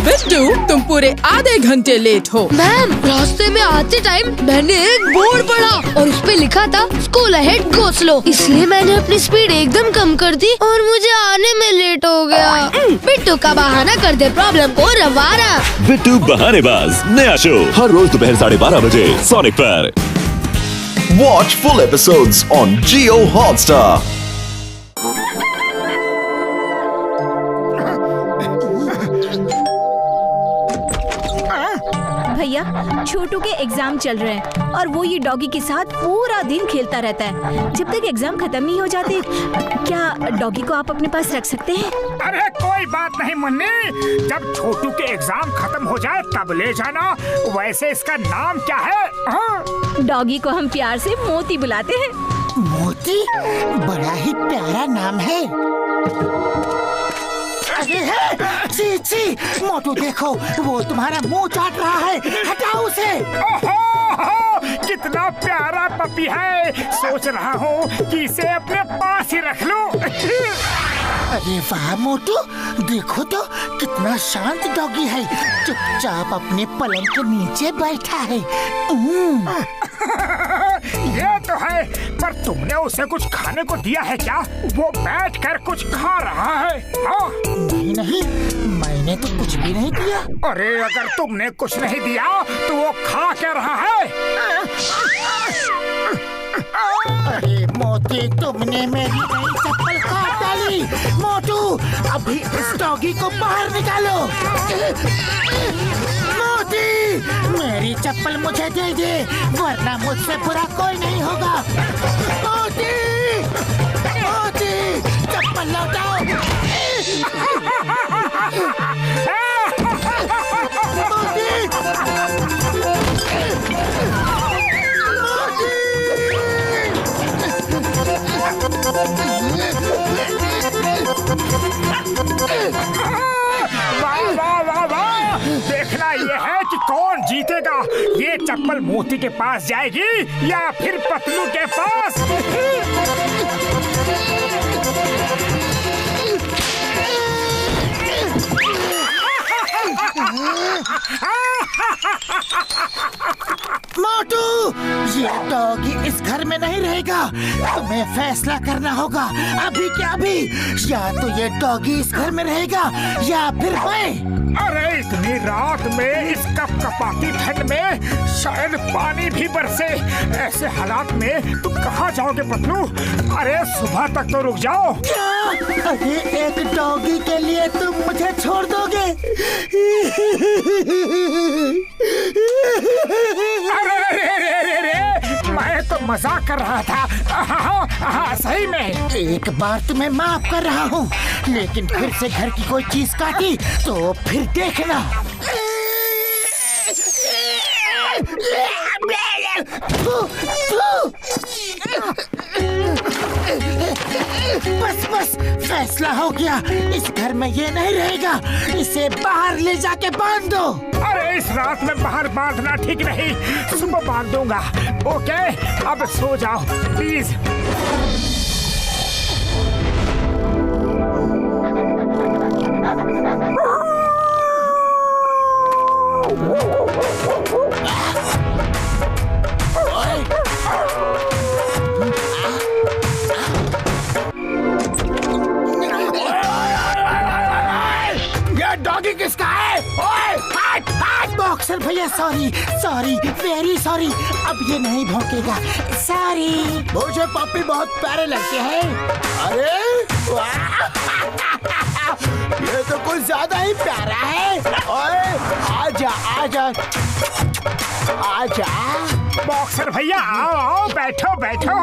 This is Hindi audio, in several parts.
बिट्टू, तुम पूरे आधे घंटे लेट हो। मैम, रास्ते में आते टाइम मैंने एक बोर्ड पढ़ा और उस पे लिखा था स्कूल अहेड गो स्लो, इसलिए मैंने अपनी स्पीड एकदम कम कर दी और मुझे आने में लेट हो गया। बिट्टू का बहाना कर दे प्रॉब्लम को रवाना। बिट्टू बहानेबाज नया शो हर रोज दोपहर 12:30 बजे सोनिक पर। Watch full episodes on Jio Hotstar. भैया, छोटू के एग्जाम चल रहे हैं और वो ये डॉगी के साथ पूरा दिन खेलता रहता है जब तक एग्जाम खत्म नहीं हो जाते। क्या डॉगी को आप अपने पास रख सकते हैं? अरे कोई बात नहीं मुन्नी, जब छोटू के एग्जाम खत्म हो जाए तब ले जाना। वैसे इसका नाम क्या है? हाँ? डॉगी को हम प्यार से मोती बुलाते हैं। मोती? बड़ा ही प्यारा नाम है। अरे है, ची ची, मोटू देखो, वो तुम्हारा मुंह चाट रहा है, हटाओ उसे। ओहो, कितना प्यारा पपी है, सोच रहा हूँ कि इसे अपने पास ही रख लूं। अरे वाह मोटू, देखो तो कितना शांत डॉगी है, चुपचाप अपने पलंग के नीचे बैठा है। ये तो है, पर तुमने उसे कुछ खाने को दिया है क्या? वो बैठकर कुछ खा रहा है। नहीं नहीं, मैंने तो कुछ भी नहीं दिया। अरे अगर तुमने कुछ नहीं दिया तो वो खा क्या रहा है? अरे मोती, तुमने मेरी नई चप्पल काट डाली। मोटू, अभी इस डॉगी को बाहर निकालो। मोती, मेरी चप्पल मुझे दे दे, वरना मुझसे बुरा कोई नहीं होगा। मोती, मोती, चप्पल लौटाओ। वाह वाह वाह वाह! देखना ये है कि कौन जीतेगा। ये चप्पल मोती के पास जाएगी या फिर पतलू के पास। मोटू, ये डॉगी इस घर में नहीं रहेगा। तुम्हें फैसला करना होगा अभी के अभी। या तो ये डॉगी इस घर में रहेगा या फिर मैं। अरे इतनी रात में इस कपकपाती ठंड में शायद पानी भी बरसे। ऐसे हालात में तुम कहाँ जाओगे पतलू? अरे सुबह तक तो रुक जाओ। क्या? अरे एक डॉगी के लिए तुम मुझे छोड़ दोगे? अरे अरे अरे अरे अरे, मैं तो मजाक कर रहा था। हाँ, सही में। एक बार तुम्हें माफ कर रहा हूँ, लेकिन फिर से घर की कोई चीज काटी तो फिर देखना। बस बस, फैसला हो गया। इस घर में ये नहीं रहेगा। इसे बाहर ले जाके बांध दो। अरे इस रात में बाहर बांधना ठीक नहीं, सुबह बांध दूंगा। ओके, अब सो जाओ प्लीज। डॉगी किसका है? ओए, हट, हट! बॉक्सर भैया, सॉरी सॉरी, वेरी सॉरी। अब ये नहीं भौंकेगा। सॉरी। मुझे पप्पी बहुत प्यारे लगते हैं। अरे ये तो कुछ ज्यादा ही प्यारा है। ओए, आजा आजा आजा। बॉक्सर भैया, आओ आओ, बैठो बैठो,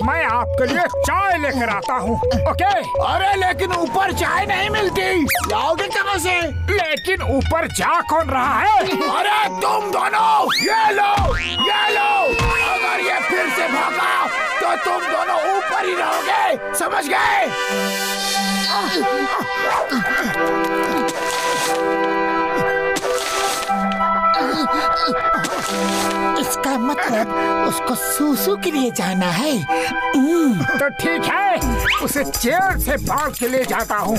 मैं आपके लिए चाय लेकर आता हूँ। ओके? अरे लेकिन ऊपर चाय नहीं मिलती, लाओगे कहाँ से? लेकिन ऊपर जा कौन रहा है? अरे तुम दोनों, ये लो ये लो। अगर ये फिर से भागा तो तुम दोनों ऊपर ही रहोगे, समझ गए? इसका मतलब उसको सूसू के लिए जाना है। तो ठीक है, उसे चेयर से बांध के ले जाता हूँ।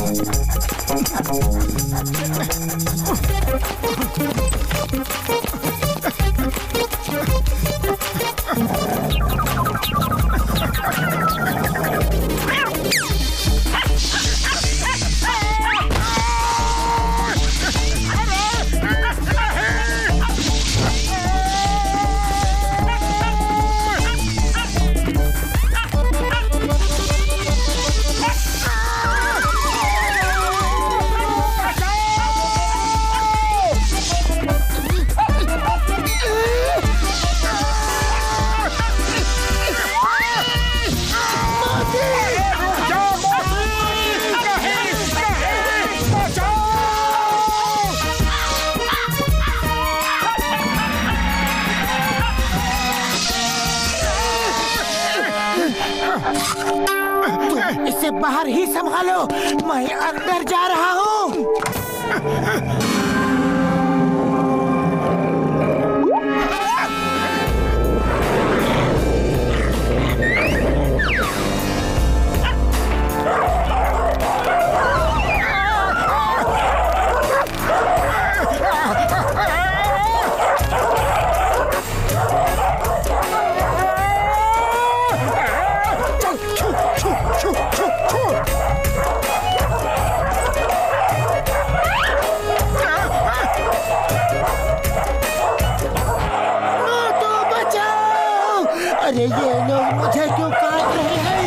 इसे बाहर ही संभालो, मैं अंदर जा रहा हूँ। अरे ये लोग मुझे क्यों काट रहे हैं?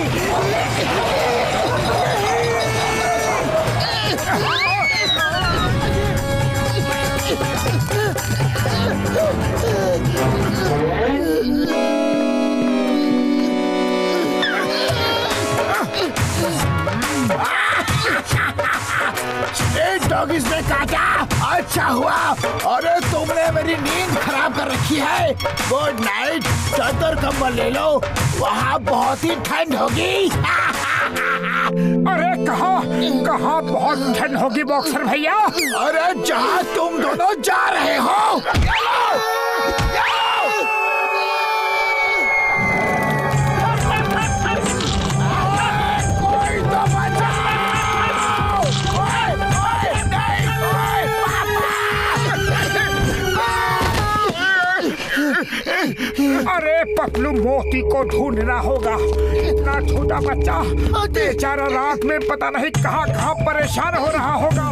डॉगिस ने काटा, अच्छा हुआ। अरे तुमने मेरी नींद खराब कर रखी है। Good night. चादर कंबल ले लो, वहाँ बहुत ही ठंड होगी। अरे कहाँ बहुत ठंड होगी बॉक्सर भैया? अरे जहाँ तुम दोनों जा रहे हो। अरे पतलू मोती को ढूंढना होगा। इतना छोटा बच्चा बेचारा रात में पता नहीं कहाँ परेशान हो रहा होगा।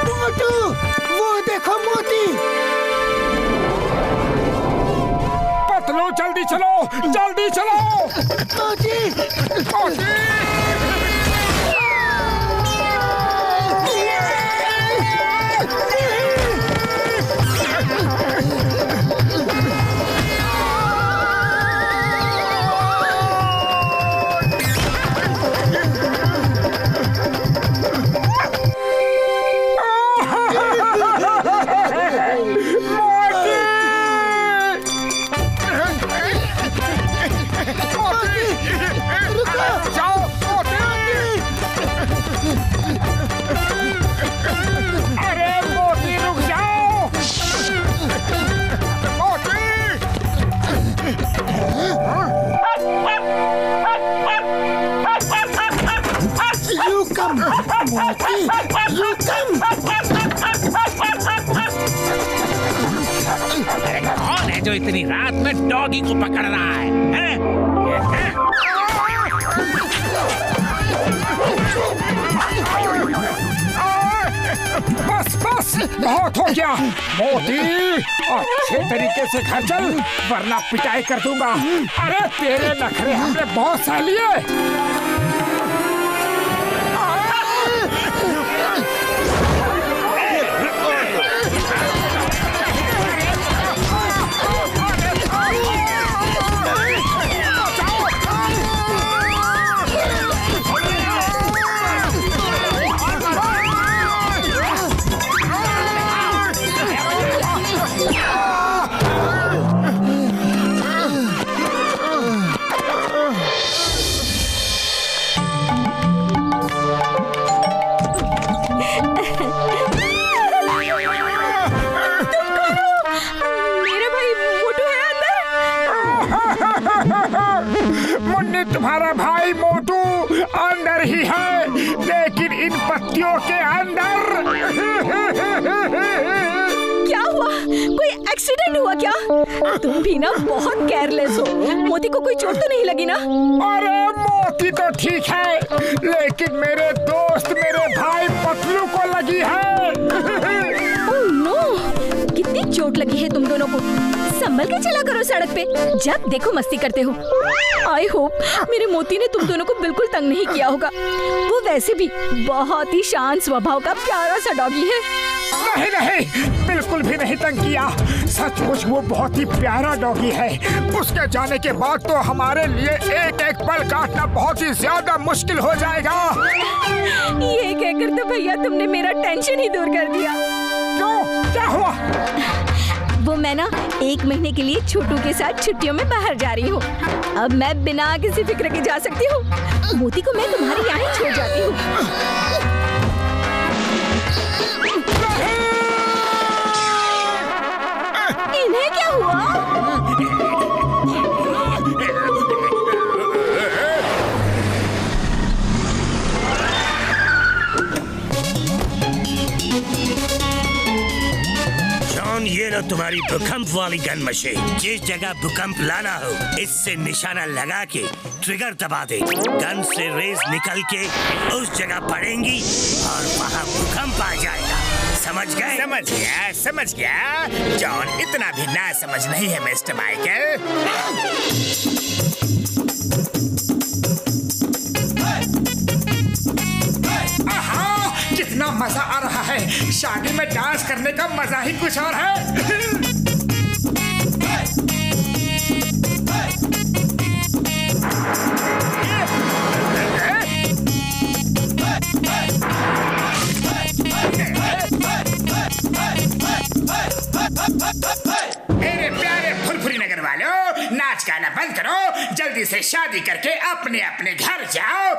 मोटू, वो देखो मोती। पतलू जल्दी चलो, जल्दी चलो। मोती। अरे कौन है जो इतनी रात में डॉगी को पकड़ रहा है? बस बहुत हो गया। मोती अच्छे तरीके से घर चल, वरना पिटाई कर दूंगा। अरे तेरे नखरे हमने बहुत सह लिए। तुम्हारा भाई मोटू अंदर इन पत्तियों के अंदर। क्या हुआ? कोई एक्सीडेंट हुआ क्या? तुम भी ना बहुत केयरलेस हो। मोती को कोई चोट तो नहीं लगी ना? अरे मोती तो ठीक है, लेकिन मेरे दोस्त मेरे भाई पतलू को लगी है। ओह नो, कितनी चोट लगी है तुम दोनों को। संभल के चला करो सड़क पे, जब देखो मस्ती करते हो। आई होप मेरे मोती ने तुम दोनों को बिल्कुल तंग नहीं किया होगा। वो वैसे भी बहुत ही शांत स्वभाव का प्यारा सा डॉगी है। नहीं नहीं, बिल्कुल भी नहीं तंग किया। सचमुच वो बहुत ही प्यारा डॉगी है। उसके जाने के बाद तो हमारे लिए एक एक पल काटना बहुत ही ज्यादा मुश्किल हो जाएगा। ये कहकर तो भैया तुमने मेरा टेंशन ही दूर कर दिया। क्यों, क्या हुआ? वो मैं ना 1 महीने के लिए छोटू के साथ छुट्टियों में बाहर जा रही हूँ। अब मैं बिना किसी फिक्र के जा सकती हूँ। मोती को मैं तुम्हारे यहाँ ही छोड़ जाती हूँ। इन्हें क्या हुआ? जॉन, ये लो तुम्हारी भूकंप वाली गन मशीन। जिस जगह भूकंप लाना हो, इससे निशाना लगा के ट्रिगर दबा दे। गन से रेस निकल के उस जगह पड़ेंगी और वहाँ भूकंप आ जाएगा। समझ गए? समझ गया। जॉन इतना भी ना समझ नहीं है मिस्टर माइकल। कितना मजा आ रहा है। शादी में डांस करने का मजा ही कुछ और है। मेरे प्यारे फुरफुरी नगर वालों, नाच गाना बंद करो। जल्दी से शादी करके अपने अपने घर जाओ।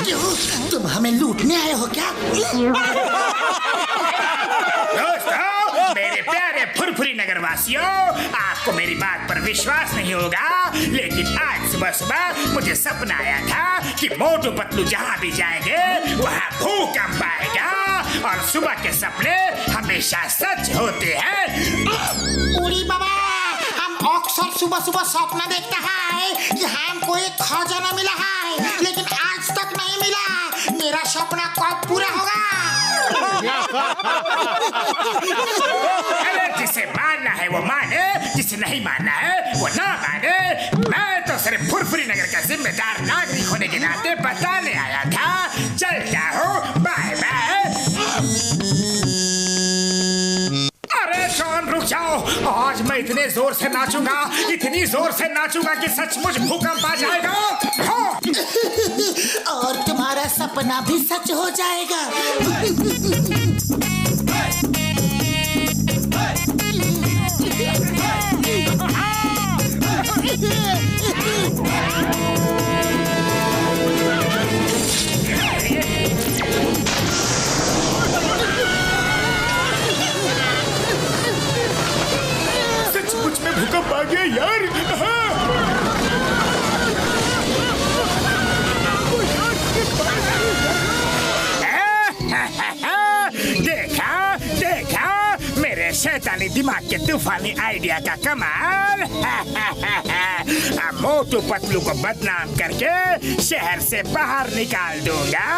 क्यों? तुम हमें लूटने आए हो क्या? दोस्तों, मेरे प्यारे फुरफुरी नगर वासियों, आपको मेरी बात पर विश्वास नहीं होगा, लेकिन आज सुबह सुबह मुझे सपना आया था कि मोटू पतलू जहाँ भी जाएंगे वहाँ भूकंप आएगा। और सुबह के सपने हमेशा सच होते हैं। उड़ी बाबा, हम अक्सर सुबह सुबह सपना देखते हैं कि हमको एक खजाना मिला है, लेकिन आज तक नहीं मिला। मेरा सपना कब पूरा होगा? अरे जिसे मानना है वो माने, जिसे नहीं मानना है वो ना माने। मैं तो सिर्फ फुरफुरी नगर का जिम्मेदार नागरिक होने के नाते बताने आया था। चलता हूँ, बाय बाय। अरे जॉन रुक जाओ, आज मैं इतने जोर से नाचूंगा, इतनी जोर से नाचूंगा कि सचमुच भूकंप आ जाएगा। और तुम्हारा सपना भी सच हो जाएगा। सचमुच में भूकंप आ गया यार। देखा देखा मेरे शैतानी दिमाग के तूफानी आइडिया का कमाल। अब मोटू पतलू को बदनाम करके शहर से बाहर निकाल दूंगा।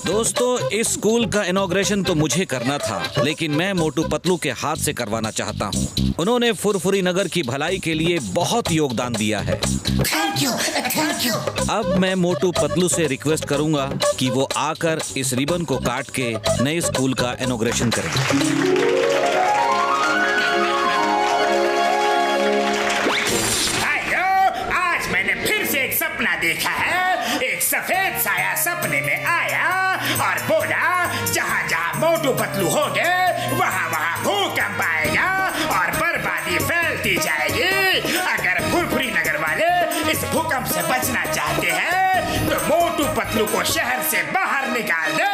दोस्तों, इस स्कूल का इनॉग्रेशन तो मुझे करना था, लेकिन मैं मोटू पतलू के हाथ से करवाना चाहता हूँ। उन्होंने फुरफुरी नगर की भलाई के लिए बहुत योगदान दिया है। Thank you. अब मैं मोटू पतलू से रिक्वेस्ट करूंगा कि वो आकर इस रिबन को काट के नए स्कूल का इनॉग्रेशन करें। आज मैंने फिर से एक सपना देखा है। एक सफेद साया सपने में आया और बोला, जहाँ जहाँ मोटू पतलू होंगे वहाँ वहाँ भूकंप आएगा और बर्बादी फैलती जाएगी। अगर फुरफुरी नगर वाले इस भूकंप से बचना चाहते हैं तो मोटू पतलू को शहर से बाहर निकाल दे।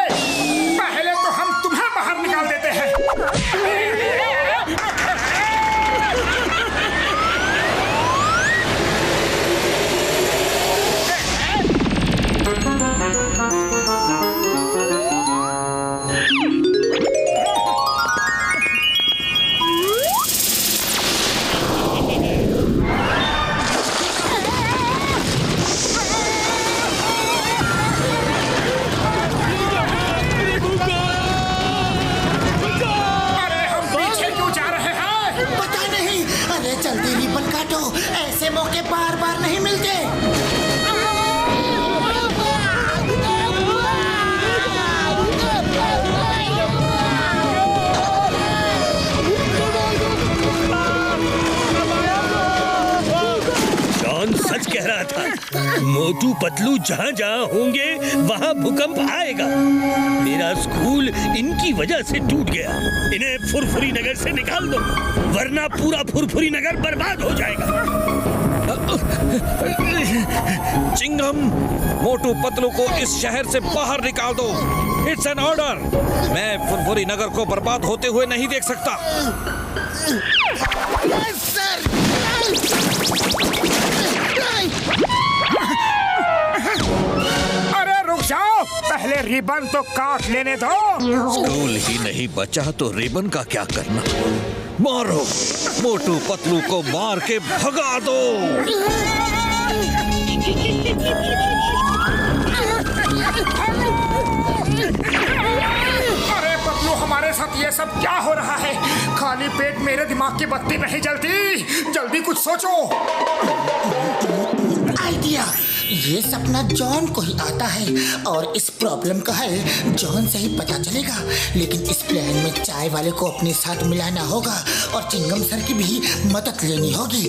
पहले तो हम तुम्हें बाहर निकाल देते हैं। जल्दी रिबन काटो, ऐसे मौके बार बार नहीं मिलते। जॉन सच कह रहा था, मोटू पतलू जहाँ जहाँ होंगे वहाँ भूकंप आएगा। मेरा स्कूल इनकी वजह से टूट गया। इन्हें फुरफुरी नगर से निकाल दो, वरना पूरा फुरफुरी नगर बर्बाद हो जाएगा। चिंगम, मोटू पतलू को इस शहर से बाहर निकाल दो। It's an order. मैं फुरफुरी नगर को बर्बाद होते हुए नहीं देख सकता। अरे रुक जाओ, पहले रिबन तो काट लेने दो। स्कूल ही नहीं बचा तो रिबन का क्या करना। मारो, मोटू पतलू को मार के भगा दो। अरे पतलू, हमारे साथ ये सब क्या हो रहा है? खाली पेट मेरे दिमाग की बत्ती नहीं जलती। जल्दी कुछ सोचो। आइडिया, ये सपना जॉन को ही आता है और इस प्रॉब्लम का हल जॉन से ही पता चलेगा। लेकिन इस प्लान में चाय वाले को अपने साथ मिलाना होगा और चिंगम सर की भी मदद लेनी होगी।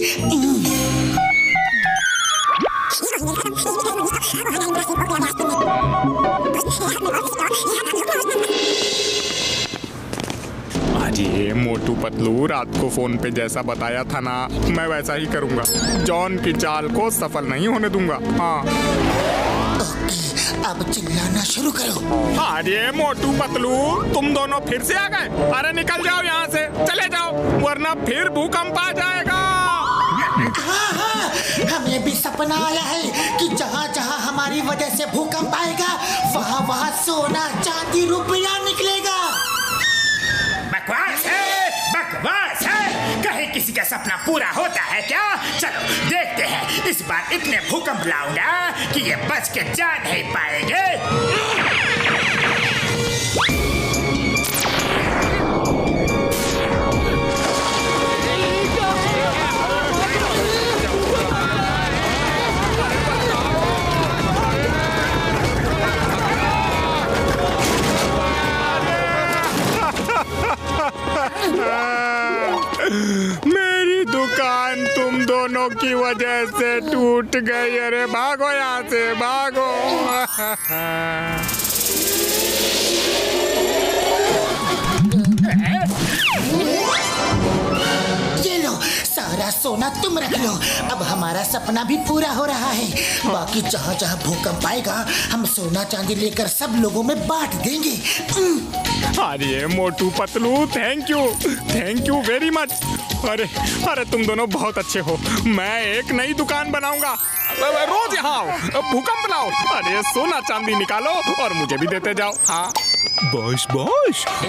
आज ये मोटू पतलू रात को फोन पे जैसा बताया था ना, मैं वैसा ही करूंगा। जॉन की चाल को सफल नहीं होने दूंगा। हाँ, अब चिल्लाना शुरू करो। अरे मोटू पतलू, तुम दोनों फिर से आ गए। अरे निकल जाओ यहाँ से, चले जाओ, वरना फिर भूकंप आ जाएगा। हाँ, हमें भी सपना आया है कि जहाँ जहाँ हमारी वजह से भूकंप आएगा वहाँ वहाँ सोना चांदी रुपया निकलेगा। बकवास है, बकवास है। कहीं किसी का सपना पूरा होता है क्या? चलो देखते हैं। इस बार इतने भूकंप लाऊंगा कि ये बच के जा नहीं पाएंगे। मेरी दुकान तुम दोनों की वजह से टूट गई। अरे भागो यहाँ से, भागो। ये लो, सारा सोना तुम रख लो। अब हमारा सपना भी पूरा हो रहा है। बाकी जहाँ जहाँ भूकंप आएगा हम सोना चांदी लेकर सब लोगों में बांट देंगे। अरे Motu Patlu, thank you very much. अरे तुम दोनों बहुत अच्छे हो। मैं एक नई दुकान बनाऊंगा। रोज यहाँ आओ, भूकंप लाओ। अरे सोना चांदी निकालो और मुझे भी देते जाओ। हाँ बस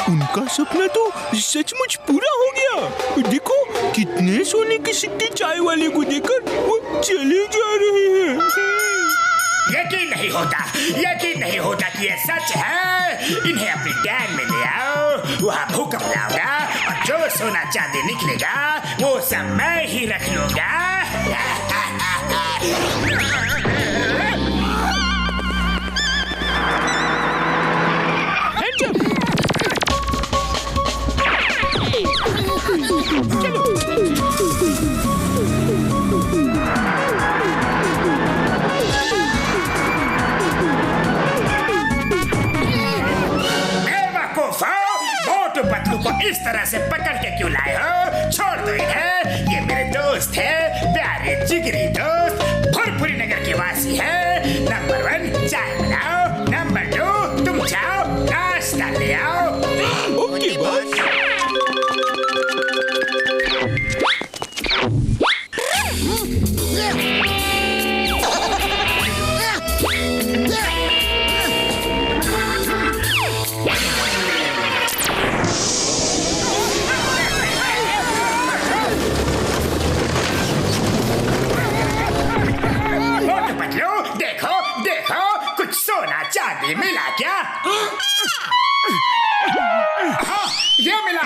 उनका सपना तो सचमुच पूरा हो गया। देखो कितने सोने के सिक्के चाय वाले को देकर वो चले जा रहे हैं। यकीन नहीं होता कि ये सच है। इन्हें अपनी गैंग में ले आओ, वहाँ भूकंप लाऊंगा और जो सोना चांदी निकलेगा वो सब मैं ही रख लूंगा। मोटू पतलू को इस तरह से पकड़ के क्यों लाए हो? छोड़ दो इन्हें। ये मेरे दोस्त है, प्यारे जिगरी दोस्त, फुरफुरी नगर के वासी है। नंबर 1 चाय बनाओ, नंबर 2 तुम जाओ नाश्ता ले आओ। Okay boss. सोना चांदी मिला क्या? हाँ, ये मिला।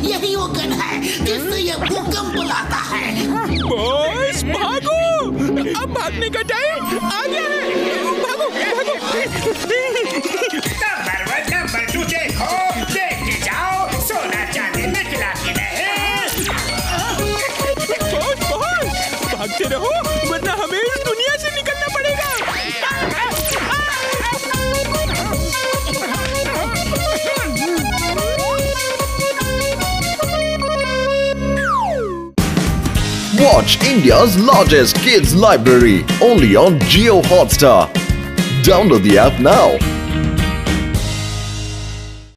यही वो गन है जिससे ये भूकंप लाता है। बॉस भागो, अब भागने का टाइम आ गया है। भागो भागो। नंबर 2 देखो, देखते जाओ सोना चांदी निकला कि नहीं। बॉस भागते रहो वरना हमें इस दुनिया से निकलना पड़ेगा। Watch India's largest kids library only on Jio Hotstar. Download the app now.